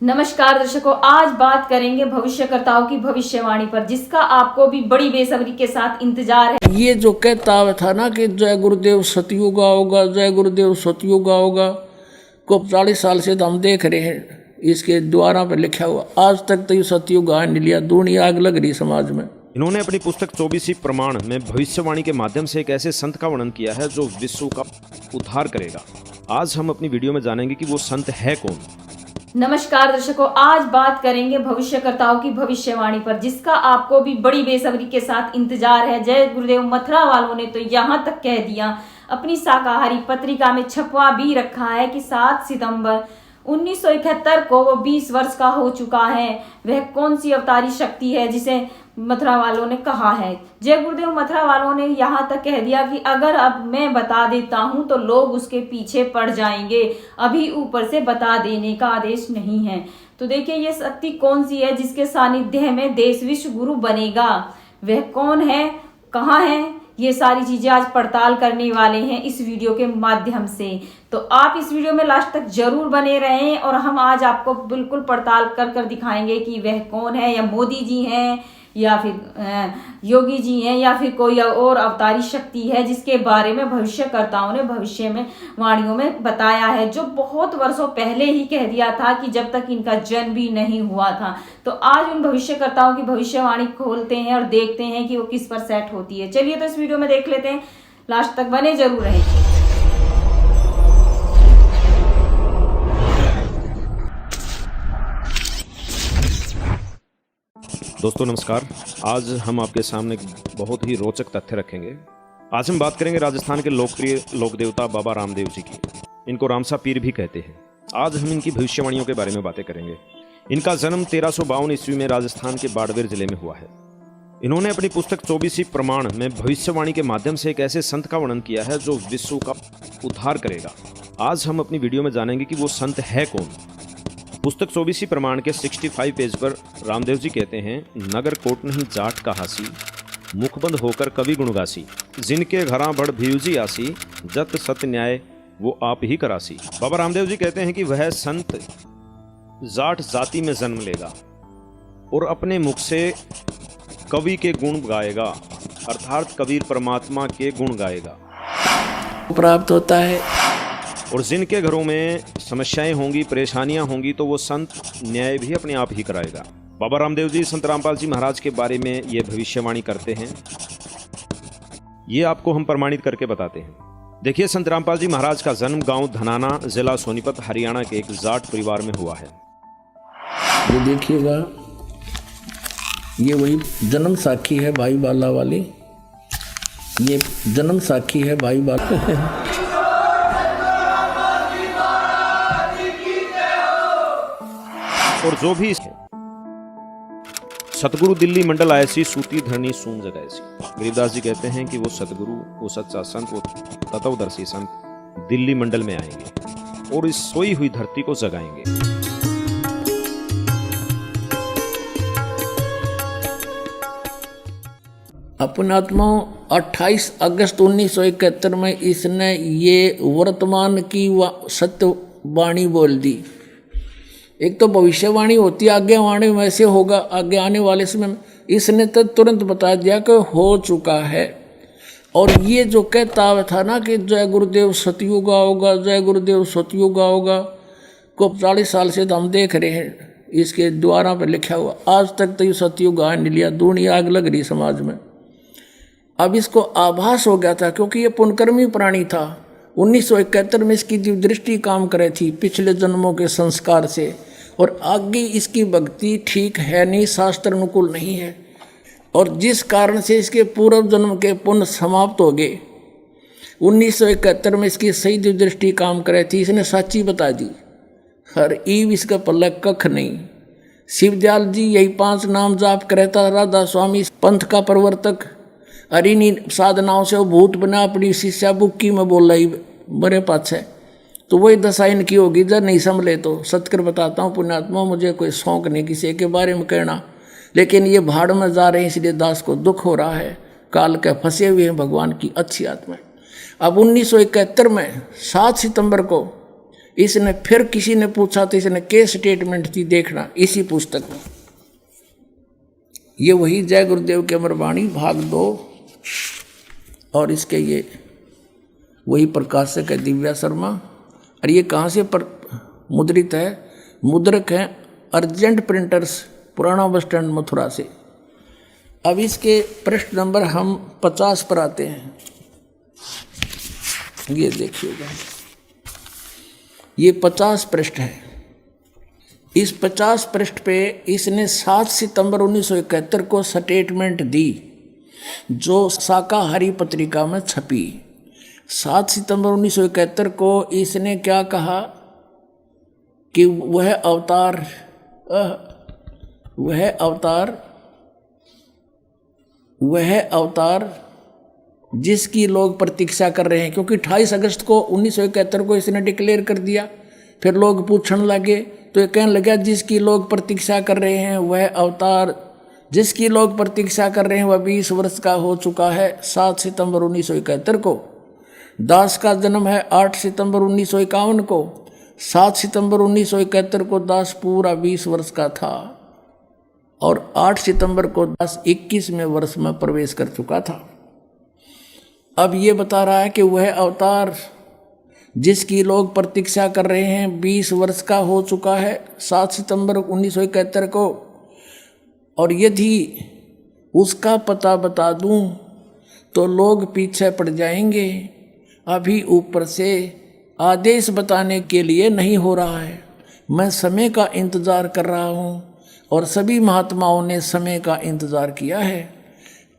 नमस्कार दर्शकों, आज बात करेंगे भविष्यकर्ताओं की भविष्यवाणी पर, जिसका आपको भी बड़ी बेसब्री के साथ इंतजार है। ये जो कहता था ना कि जय गुरुदेव सतयुग आओगा, जय गुरुदेव सतयुग आओगा, को 40 साल से तो हम देख रहे हैं इसके द्वारा पर लिखा हुआ, आज तक तो ये सतयुग आ नहीं लिया। दुनिया आग लग रही समाज में। इन्होंने अपनी पुस्तक 24 प्रमाण में भविष्यवाणी के माध्यम से एक ऐसे संत का वर्णन किया है जो विश्व का उद्धार करेगा। आज हम अपनी वीडियो में जानेंगे कि वो संत है कौन। नमस्कार दर्शकों, आज बात करेंगे भविष्यकर्ताओं की भविष्यवाणी पर, जिसका आपको भी बड़ी बेसब्री के साथ इंतजार है। जय गुरुदेव मथुरा वालों ने तो यहाँ तक कह दिया, अपनी शाकाहारी पत्रिका में छपवा भी रखा है कि 7 सितंबर 1971 को वो 20 वर्ष का हो चुका है। वह कौन सी अवतारी शक्ति है जिसे मथुरा वालों ने कहा है। जय गुरुदेव मथुरा वालों ने यहाँ तक कह दिया कि अगर अब मैं बता देता हूँ तो लोग उसके पीछे पड़ जाएंगे, अभी ऊपर से बता देने का आदेश नहीं है। तो देखिए, ये शक्ति कौन सी है जिसके सानिध्य में देश विश्व गुरु बनेगा। वह कौन है, कहाँ है, ये सारी चीजें आज पड़ताल करने वाले हैं इस वीडियो के माध्यम से। तो आप इस वीडियो में लास्ट तक जरूर बने रहें और हम आज आपको बिल्कुल पड़ताल कर कर दिखाएंगे कि वह कौन है, या मोदी जी हैं, या फिर योगी जी हैं, या फिर कोई और अवतारी शक्ति है जिसके बारे में भविष्यकर्ताओं ने भविष्य में वाणियों में बताया है, जो बहुत वर्षों पहले ही कह दिया था कि जब तक इनका जन्म भी नहीं हुआ था। तो आज उन भविष्यकर्ताओं की भविष्यवाणी खोलते हैं और देखते हैं कि वो किस पर सेट होती है। चलिए तो इस वीडियो में देख लेते हैं, लास्ट तक बने जरूर रहें। दोस्तों नमस्कार, आज हम आपके सामने बहुत ही रोचक तथ्य रखेंगे। आज हम बात करेंगे राजस्थान के लोकप्रिय लोक देवता बाबा रामदेव जी की। इनको रामसा पीर भी कहते हैं। आज हम इनकी भविष्यवाणियों के बारे में बातें करेंगे। इनका जन्म 1352 ईस्वी में राजस्थान के बाड़मेर जिले में हुआ है। इन्होंने अपनी पुस्तक 24 प्रमाण में भविष्यवाणी के माध्यम से एक ऐसे संत का वर्णन किया है जो विश्व का उद्धार करेगा। आज हम अपनी वीडियो में जानेंगे कि वो संत है कौन। पुस्तक 24 प्रमाण के 65 पेज पर रामदेव जी कहते हैं, नगर कोट नहीं जाट कहासी, मुखबंद होकर कवि गुणगासी, जिनके घरा बड़ भीवजी आसी, जत सत्य न्याय वो आप ही करासी। बाबा रामदेव जी कहते हैं कि वह संत जाट जाति में जन्म लेगा और अपने मुख से कवि के गुण गाएगा, अर्थात कबीर परमात्मा के गुण गाएगा प्राप्त होता है। और जिनके घरों में समस्याएं होंगी, परेशानियां होंगी, तो वो संत न्याय भी अपने आप ही कराएगा। बाबा रामदेव जी संत रामपाल जी महाराज के बारे में ये भविष्यवाणी करते हैं। ये आपको हम प्रमाणित करके बताते हैं। देखिए, संत रामपाल जी महाराज का जन्म गांव धनाना, जिला सोनीपत, हरियाणा के एक जाट परिवार में हुआ है। ये देखिएगा, ये वही जन्म साखी है भाई बाला वाली। ये जन्म साखी है भाई बाला। और जो भी सतगुरु दिल्ली मंडल आए सी, सूती धरनी सून जगाए सी। गरीबदास जी कहते हैं कि वो सतगुरु, वो सच्चा संत, वो तत्वदर्शी संत दिल्ली मंडल में आएंगे और इस सोई हुई धरती को जगाएंगे। अपनात्मा 28 अगस्त 1971 में इसने ये वर्तमान की सत्य वाणी बोल दी। एक तो भविष्यवाणी होती है, आगे वाणी वैसे होगा, आगे आने वाले समय में। इसने तो तुरंत बता दिया कि हो चुका है। और ये जो कहता था ना कि जय गुरुदेव सतयुग आओगा, जय गुरुदेव सतयुग आओगा, को 40 साल से तो हम देख रहे हैं इसके द्वारा पर लिखा हुआ, आज तक तो ये सतयुग आ नहीं लिया। दुनिया आग लग रही समाज में। अब इसको आभास हो गया था, क्योंकि ये पुनकर्मी प्राणी था। 1971 में इसकी दृष्टि काम करे थी पिछले जन्मों के संस्कार से, और आगे इसकी भक्ति ठीक है नहीं, शास्त्र अनुकूल नहीं है, और जिस कारण से इसके पूर्व जन्म के पुण्य समाप्त हो गए। 1971 में इसकी सही दृष्टि काम करे थी, इसने सच्ची बता दी। हर ईव इसका पल्लक कख नहीं। शिवदयाल जी यही 5 नाम जाप करता, राधा स्वामी पंथ का प्रवर्तक, अरिनी साधनाओं से वो भूत बना, अपनी शिष्या बुक्की में बोल रही बड़े पाछे। तो वही दशा इनकी होगी जब नहीं संभले तो। सत्कर बताता हूँ पुण्यात्मा, मुझे कोई शौक नहीं किसी के बारे में कहना, लेकिन ये भाड़ में जा रहे हैं, इसलिए दास को दुख हो रहा है। काल के फंसे हुए हैं भगवान की अच्छी आत्मा। अब 1971 में 7 सितंबर को इसने फिर किसी ने पूछा तो इसने के स्टेटमेंट दी, देखना इसी पुस्तक में। ये वही जय गुरुदेव के अमरवाणी भाग 2 और इसके ये वही प्रकाशक है दिव्या शर्मा। और ये कहाँ से मुद्रित है? मुद्रक है अर्जेंट प्रिंटर्स, पुराना बस स्टैंड मथुरा से। अब इसके पृष्ठ नंबर हम 50 पर आते हैं। ये देखिएगा, ये 50 पृष्ठ है। इस 50 पृष्ठ पे इसने 7 सितंबर 1971 को स्टेटमेंट दी जो शाकाहारी पत्रिका में छपी। 7 सितंबर 1971 को इसने क्या कहा कि वह अवतार जिसकी लोग प्रतीक्षा कर रहे हैं, क्योंकि 28 अगस्त को 1971 को इसने डिक्लेयर कर दिया। फिर लोग पूछने लगे तो ये कहने लगा जिसकी लोग प्रतीक्षा कर रहे हैं वह अवतार, जिसकी लोग प्रतीक्षा कर रहे हैं वह 20 वर्ष का हो चुका है। 7 सितंबर 1971 को दास का जन्म है 8 सितंबर 1951 को। 7 सितंबर 1971 को दास पूरा 20 वर्ष का था और 8 सितंबर को दास 21वें वर्ष में प्रवेश कर चुका था। अब ये बता रहा है कि वह अवतार जिसकी लोग प्रतीक्षा कर रहे हैं 20 वर्ष का हो चुका है 7 सितंबर 1971 को। और यदि उसका पता बता दूं तो लोग पीछे पड़ जाएंगे। अभी ऊपर से आदेश बताने के लिए नहीं हो रहा है, मैं समय का इंतज़ार कर रहा हूँ और सभी महात्माओं ने समय का इंतज़ार किया है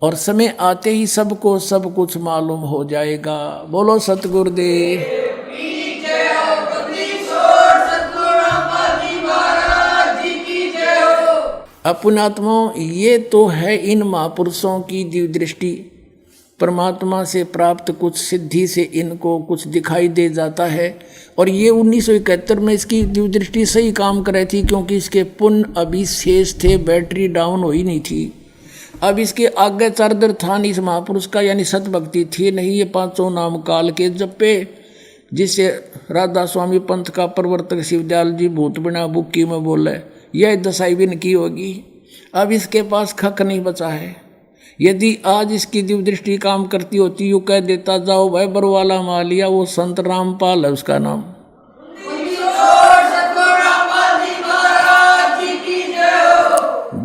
और समय आते ही सबको सब कुछ मालूम हो जाएगा। बोलो सतगुरुदेव। अपनात्माओं, ये तो है इन महापुरुषों की दिव्य दृष्टि। परमात्मा से प्राप्त कुछ सिद्धि से इनको कुछ दिखाई दे जाता है। और ये 1971 में इसकी दिव्य दृष्टि सही काम कर रही थी, क्योंकि इसके पुण्य अभी शेष थे, बैटरी डाउन हुई नहीं थी। अब इसके आगे चारदर था नहीं इस महापुरुष का, यानी सतभक्ति थी नहीं। ये 500 नाम काल के जपे, जिसे राधा स्वामी पंथ का प्रवर्तक शिवदयाल जी भूत बिना बुक्की में बोले, यह दशाई भी इनकी होगी। अब इसके पास खक नहीं बचा है। यदि आज इसकी दिव्य दृष्टि काम करती होती, यूँ कह देता जाओ भाई बरवाला मालिया, वो संत रामपाल है उसका नाम।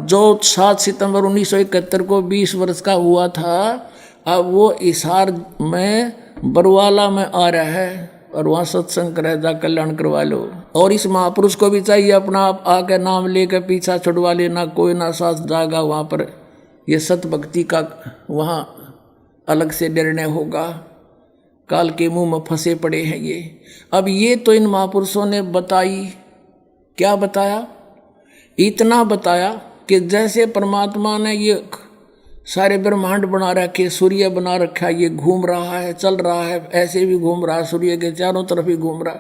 जो 7 सितंबर 1971 को 20 वर्ष का हुआ था, अब वो हिसार में बरवाला में आ रहा है और वहाँ सत्संग करे, जा कल्याण करवा लो। और इस महापुरुष को भी चाहिए अपना आप आके नाम लेकर पीछा छुड़वा लेना, कोई ना साथ जाएगा वहाँ पर। ये सत भक्ति का वहाँ अलग से निर्णय होगा। काल के मुंह में फंसे पड़े हैं ये। अब ये तो इन महापुरुषों ने बताई, क्या बताया? इतना बताया कि जैसे परमात्मा ने ये सारे ब्रह्मांड बना रखे, सूर्य बना रखा, ये घूम रहा है, चल रहा है, ऐसे भी घूम रहा है, सूर्य के चारों तरफ ही घूम रहा।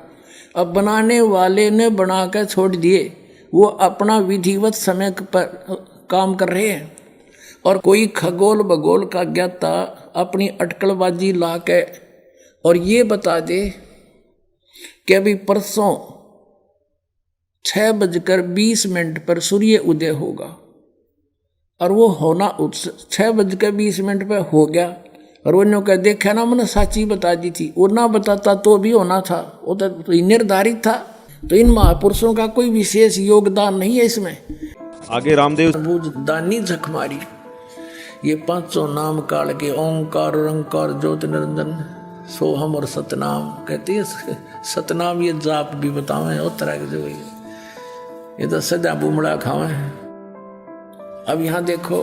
अब बनाने वाले ने बना कर छोड़ दिए, वो अपना विधिवत समय पर काम कर रहे हैं। और कोई खगोल भगोल का ज्ञाता अपनी अटकलबाजी ला के और ये बता दे कि अभी परसों 6:20 पर सूर्य उदय होगा, और वो होना 6:20 पर हो गया। और उन्होंने कहा देखा ना, मैंने साची बता दी थी, वो ना बताता तो भी होना था, वो तो निर्धारित था। तो इन महापुरुषों का कोई विशेष योगदान नहीं है इसमें। आगे रामदेव दानी झकमारी, ये 500 नाम काल के ओंकार रंकार ज्योति निरंजन सोहम और सतनाम कहते हैं। सतनाम ये जाप भी बतावे और तरह के जो ये तो सदा बुमड़ा खावे। अब यहाँ देखो,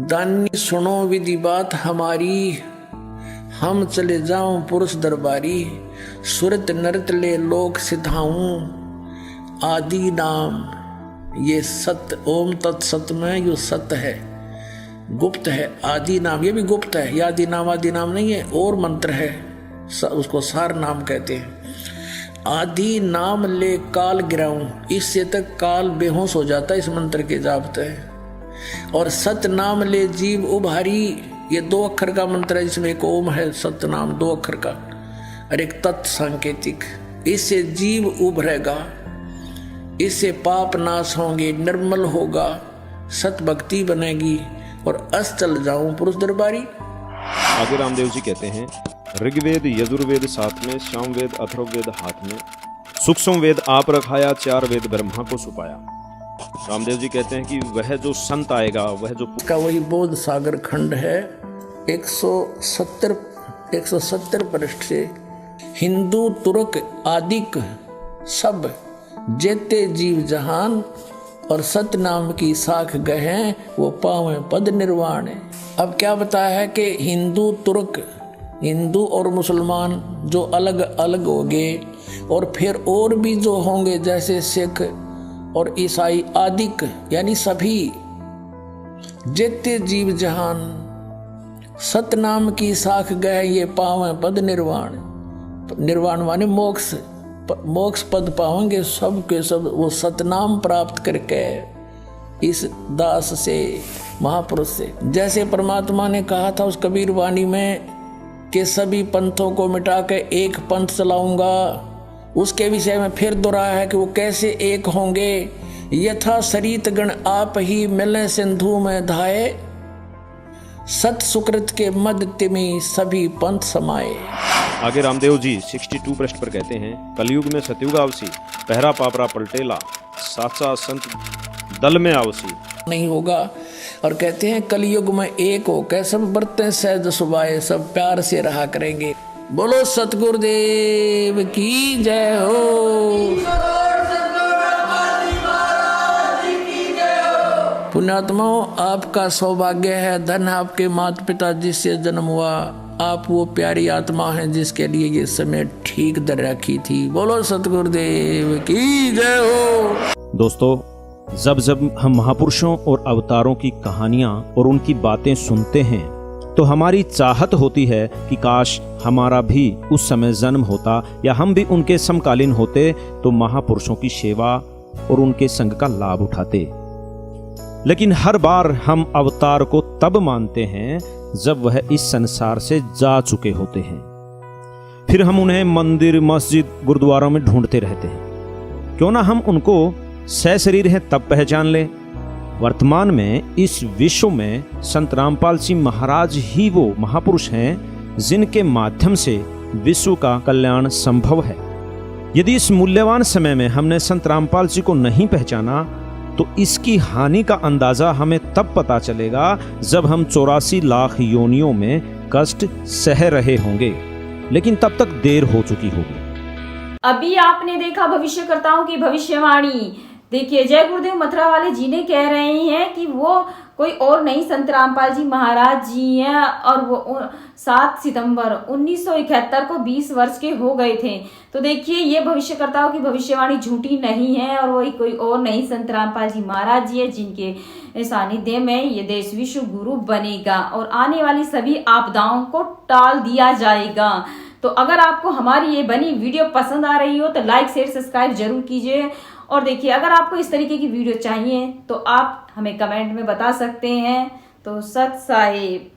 दानी सुनो विधि बात हमारी, हम चले जाऊं पुरुष दरबारी, सुरत नरत ले लोक सिधाऊं, आदि नाम ये सत्य। ओम तत्सत में यो सत्य है, गुप्त है। आदि नाम ये भी गुप्त है, ये आदि नाम नहीं है, और मंत्र है, उसको सार नाम कहते हैं। आदि नाम ले काल गिराऊं, इससे तक काल बेहोश हो जाता है इस मंत्र के जापते हैं। और सत नाम ले जीव उभारी, ये 2 अक्षर का मंत्र है, जिसमें एक ओम है, सत नाम 2 अक्षर का, और एक तत् सांकेतिक। इससे जीव उभरेगा, इससे पाप नाश होंगे, निर्मल होगा, सत भक्ति बनेगी और अस्तल जाऊं पुरुष दरबारी। आगे रामदेव जी कहते हैं, ऋग्वेद यजुर्वेद साथ में, सामवेद अथर्ववेद हाथ में, सूक्ष्म वेद आप रखाया, 4 वेद ब्रह्मा को सुपाया। रामदेव जी कहते हैं कि वह जो संत आएगा, वह जो का वही बोध सागर खंड है 170 पृष्ठ से। हिंदू तुर्क आदिक सब जेते जीव जहान और सतनाम की साख गहे, वो पावे पद निर्वाण। अब क्या बताया है कि हिंदू तुर्क, हिंदू और मुसलमान जो अलग अलग हो गए, और फिर और भी जो होंगे जैसे सिख और ईसाई आदिक, यानी सभी जेते जीव जहान सतनाम की साख गए, ये पावे पद निर्वाण। निर्वाण माने मोक्ष, मोक्ष पद पाएंगे सब के सब वो सतनाम प्राप्त करके इस दास से, महापुरुष से। जैसे परमात्मा ने कहा था उस कबीर वाणी में कि सभी पंथों को मिटा के एक पंथ चलाऊंगा, उसके विषय में फिर दोहराया है कि वो कैसे एक होंगे। यथा सरित गण आप ही मिले सिंधु में धाये, सत सुकृत के मद तिमी सभी पंथ समाये। आगे रामदेव जी 62 पृष्ठ पर कहते हैं, कलयुग में सतयुग आवसी, पहरा पापरा पलटेला, साचा संत दल में आवसी। नहीं होगा, और कहते हैं कलयुग में एक हो के सब बरतें सहज सुभाए, सब प्यार से रहा करेंगे। बोलो सतगुरुदेव की जय हो। पुण्यात्माओं, आपका सौभाग्य है, धन आपके माता पिता जिससे जन्म हुआ, आप वो प्यारी आत्मा हैं जिसके लिए ये समय ठीक दर रखी थी। बोलो सतगुरुदेव की जय हो। दोस्तों, जब हम महापुरुषों और अवतारों की कहानियां और उनकी बातें सुनते हैं तो हमारी चाहत होती है कि काश हमारा भी उस समय जन्म होता या हम भी उनके समकालीन होते तो महापुरुषों की सेवा और उनके संग का लाभ उठाते। लेकिन हर बार हम अवतार को तब मानते हैं जब वह इस संसार से जा चुके होते हैं। फिर हम उन्हें मंदिर, मस्जिद, गुरुद्वारों में ढूंढते रहते हैं। क्यों ना हम उनको सशरीर हैं तब पहचान लें। वर्तमान में इस विश्व में संत रामपाल सिंह महाराज ही वो महापुरुष हैं जिनके माध्यम से विश्व का कल्याण संभव है। यदि इस मूल्यवान समय में हमने संत रामपाल जी को नहीं पहचाना तो इसकी हानि का अंदाजा हमें तब पता चलेगा जब हम 84 लाख योनियों में कष्ट सह रहे होंगे, लेकिन तब तक देर हो चुकी होगी। अभी आपने देखा भविष्यकर्ताओं की भविष्यवाणी। देखिए, जय गुरुदेव मथुरा वाले जी ने कह रहे हैं कि वो कोई और नहीं, संत रामपाल जी महाराज जी हैं, और वो 7 सितंबर 1971 को 20 वर्ष के हो गए थे। तो देखिए, ये भविष्यकर्ताओं की भविष्यवाणी झूठी नहीं है, और वही कोई और नहीं, संत रामपाल जी महाराज जी है जिनके सानिध्य में ये देश विश्व गुरु बनेगा और आने वाली सभी आपदाओं को टाल दिया जाएगा। तो अगर आपको हमारी ये बनी वीडियो पसंद आ रही हो तो लाइक शेयर सब्सक्राइब जरूर कीजिए। और देखिए, अगर आपको इस तरीके की वीडियो चाहिए तो आप हमें कमेंट में बता सकते हैं। तो सत साहिब।